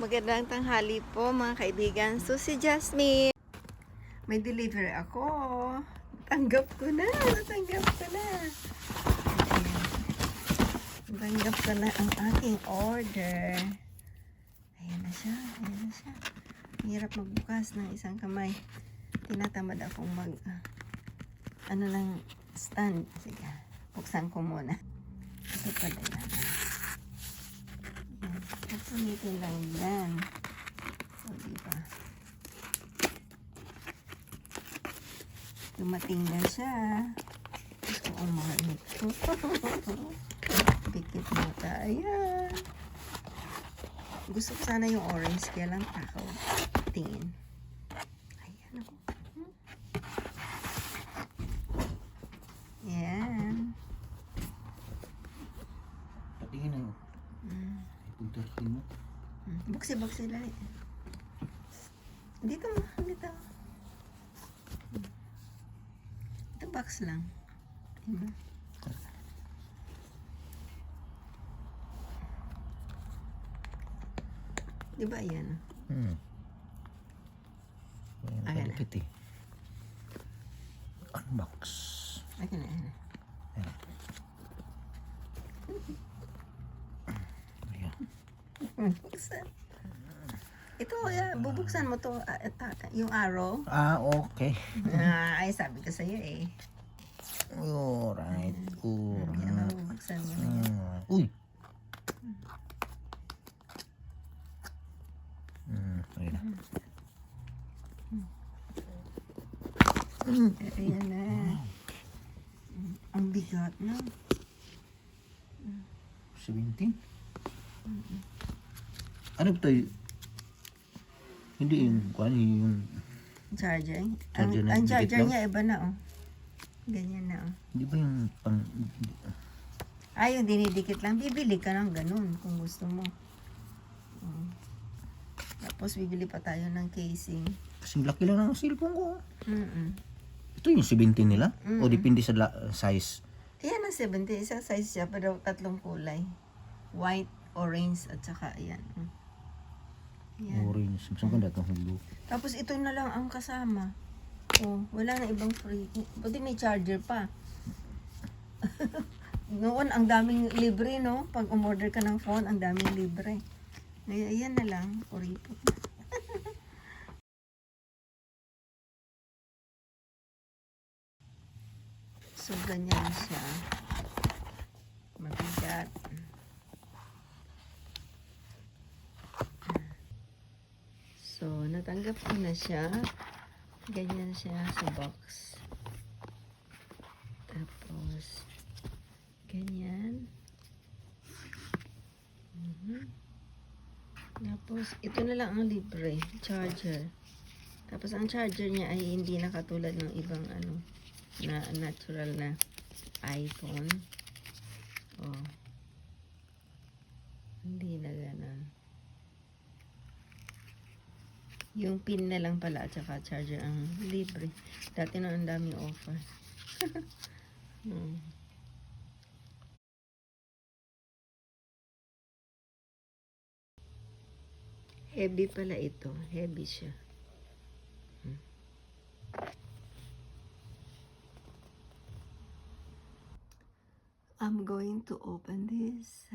Magandang tanghali po mga kaibigan. So si Jasmine, may delivery ako. Natanggap ko na. Natanggap ko na ang aking order. Ayan na siya. Hirap magbukas ng isang kamay. Tinatamad akong ano lang stand. Sige, buksan ko muna. Ito pala yan. Pupunitin lang yan. So, diba? Dumating na siya. Gusto ko mahal nito. Pikit mo tayo. Gusto ko sana yung orange, kaya lang takaw. Tingin. Ayan ako. Ayan. Patingin na yun. Puntahin mo. Buksi lang. Dito mo. Ito box lang. Diba? Diba yan? Ayan, palikit eh. Unbox. Ayan. Ayan. Buksan. Ito, bubuksan mo to, yung arrow. Okay. Ay, sabi ko sa'yo eh. Alright. Yan ang bubuksan mo. Uy! Ayan na. Ayan na. Ang bigat na. 17? Ano ba ito? Hindi yung Charger. Charger na Ang dikit charger lang? niya iba na oh. Ganyan na oh. Hindi ba yung pang... Yung dinidikit lang. Bibili ka ng ganun kung gusto mo. Tapos bibili pa tayo ng casing. Kasing laki lang ng cellphone ko. Ito yung 17 nila? O depende sa size? Ayan ang 70. Isang size siya pero tatlong kulay. White, orange, at saka ayan. Ayan. Orange. Mas maganda itong blue. Tapos ito na lang ang kasama. Wala na ibang free. Buti may charger pa. Noon, ang daming libre, no? Pag umorder ka ng phone, ang daming libre. Ayan na lang. Kuripot. So, ganyan siya. Mabigat. So, natanggap ko na siya. Ganyan siya sa box. Tapos, ganyan. Tapos, ito na lang ang libre. Charger. Tapos, ang charger niya ay hindi na katulad ng ibang na natural na iPhone. Hindi na ganun. Yung pin na lang pala at saka charger ang libre. Dati na ang daming offer. Heavy pala ito. Heavy siya. I'm going to open this.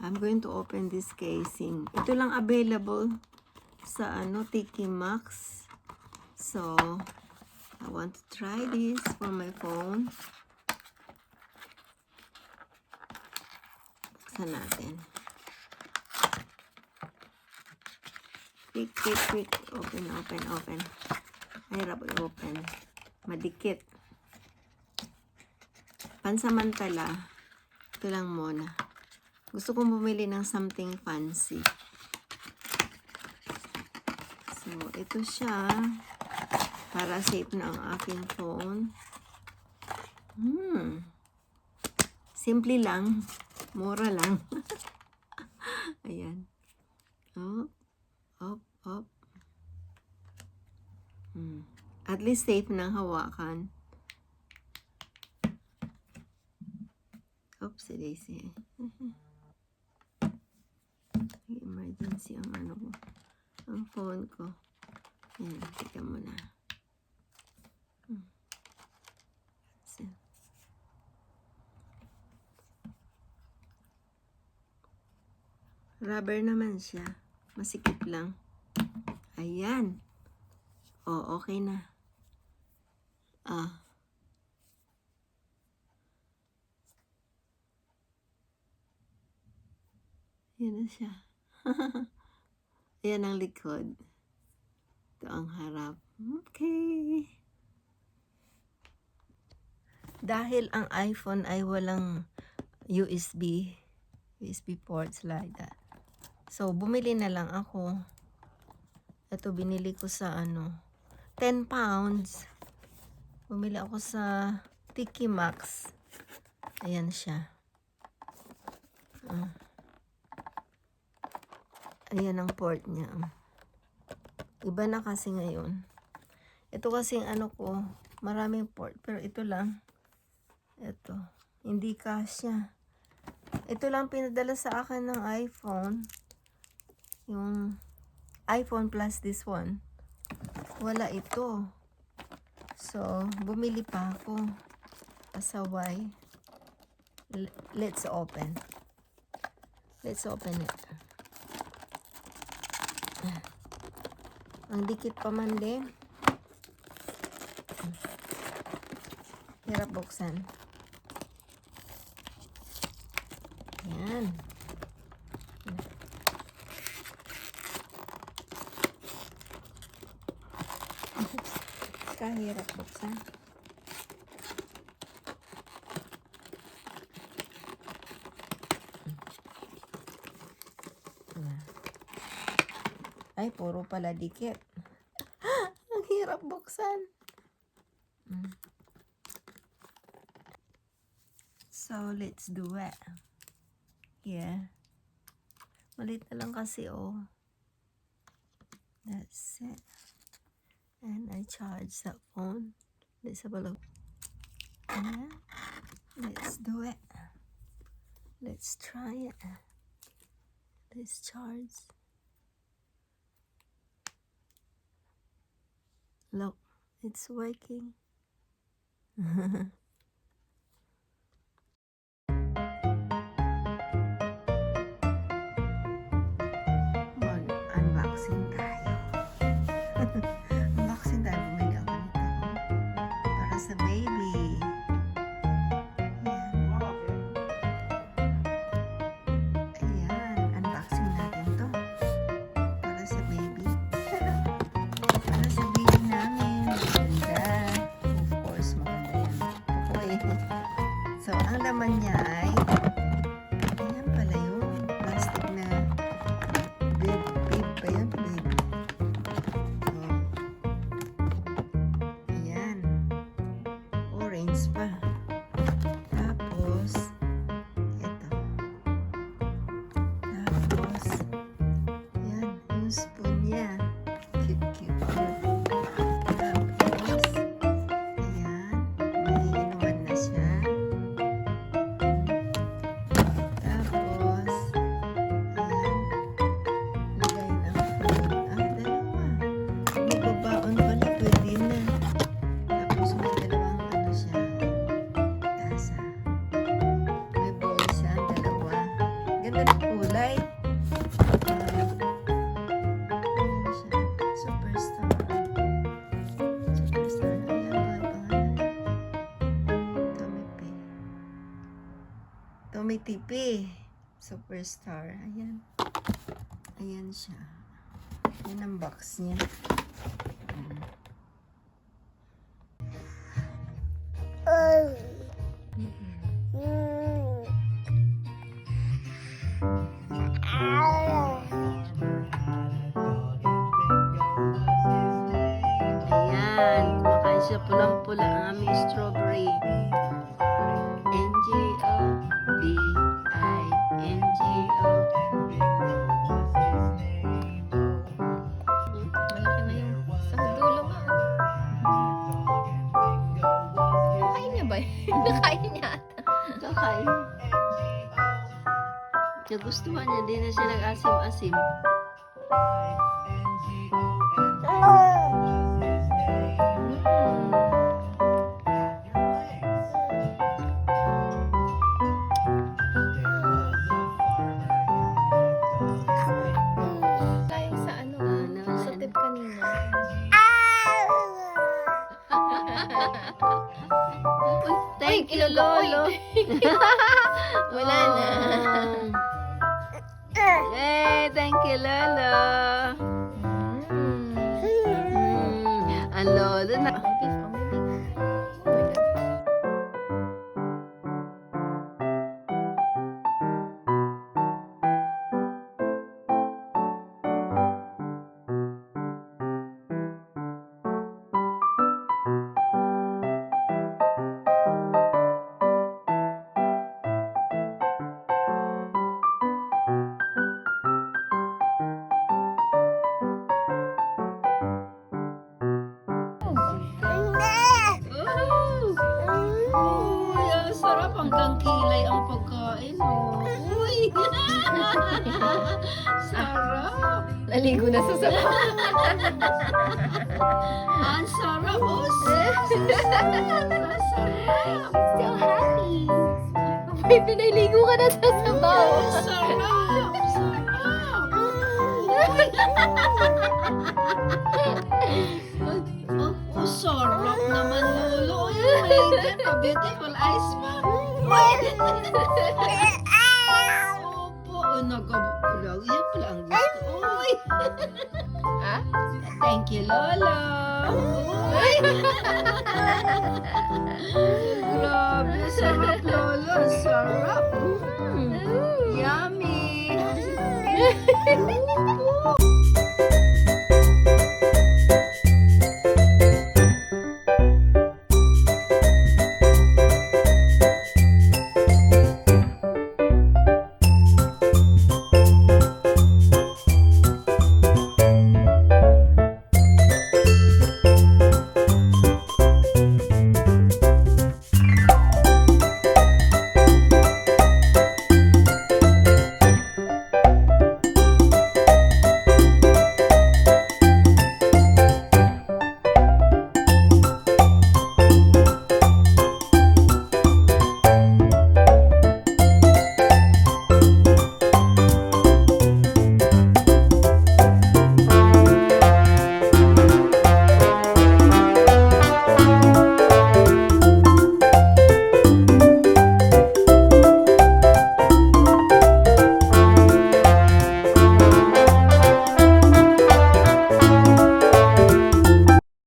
I'm going to open this casing. Ito lang available sa Tiki Max. So, I want to try this for my phone. Buksan natin. Quick. Open. Mahirap i-open. Madikit. Pansamantala. Ito lang muna. Gusto kong bumili ng something fancy. So, ito siya. Para safe na ang aking phone. Simple lang. Mura lang. Ayan. Up. At least safe na hawakan. Oopsie daisy. emergency ang ano ko. Ang phone ko. Yan, tika mo na. So, rubber naman siya. Masikip lang. Ayan. Oh, okay na. Yan na siya. Ayan ang likod. Ito ang harap. Okay. Dahil ang iPhone ay walang USB ports like that. So, bumili na lang ako. Ito, binili ko sa 10 pounds. Bumili ako sa Tiki Max. Ayan siya. Ayan ang port niya. Iba na kasi ngayon. Ito kasing ko, maraming port. Pero ito lang. Ito. Hindi kasya. Ito lang pinadala sa akin ng iPhone. Yung iPhone plus this one. Wala ito. So, bumili pa ako. Pasaway. Let's open. Let's open it. Ang dikit pa man din. Hirap buksan. Yan. Kahirap buksan. Ay, puro pala dikit. Ang hirap buksan. So, let's do it. Yeah. Malit na lang kasi, oh. That's it. And I charge that phone. Let's have a look. Yeah. Let's do it. Let's try it. Let's charge. Look, it's working. Unboxing tayo. Unboxing tayo. Bumili ako nito. Para sa baby. Ayan. Unboxing natin to. Para sa baby. Para sa baby namin. Maganda. Of course, maganda yan. Okay. So, ang laman niya ay ayan pala yun. Plastic na babe pa yan, baby. Oh. Ayan. Orange pa. Tapos, ito. Tapos, ayan, yung spoon niya. Cute. Tapos, ayan, may inuman na siya. Tapos, ayan, lagay ng fruit. Dalawa. Magbabaon pala, pwede na. Tapos, may dalawang siya, tasa. May bowl siya, dalawa. Ganda ng kulay. Ayan siya. Superstar. Superstar. Ayan, pangalan. Tommee Superstar. Ayan. Ayan siya. Ayan ang box niya. Ayan. Kumakain siya pulang-pula ang aming strawberry. NGO. Malaki na yung sa dulo nga. Nagustuhan niya, di na siya nag-asim-asim. Tayo sa ano, sa tip kanina. Thank you, Lolo. Wala na. Yay, thank you, Lolo. Ang Lolo na. Uy, ang sarap. Hanggang kilay ang pagkain. Uy! Sarap! Naligo na sa sabaw. Ang sarap! Oh, sarap! Still happy. May pinaligo ka na sa sabaw. Sarap! Sarap! Oh, sarap naman, Lolo. Oh my God, a beautiful eyes pa. Opo, nagkabulag. Yan pala ang gusto. Uy! Ha? Thank you, Lolo. Uy! Grabe, sarap, Lolo. Sarap. Yummy.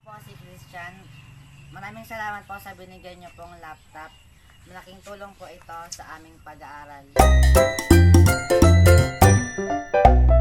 Po si Christian. Maraming salamat po sa binigay niyo pong laptop. Malaking tulong po ito sa aming pag-aaral.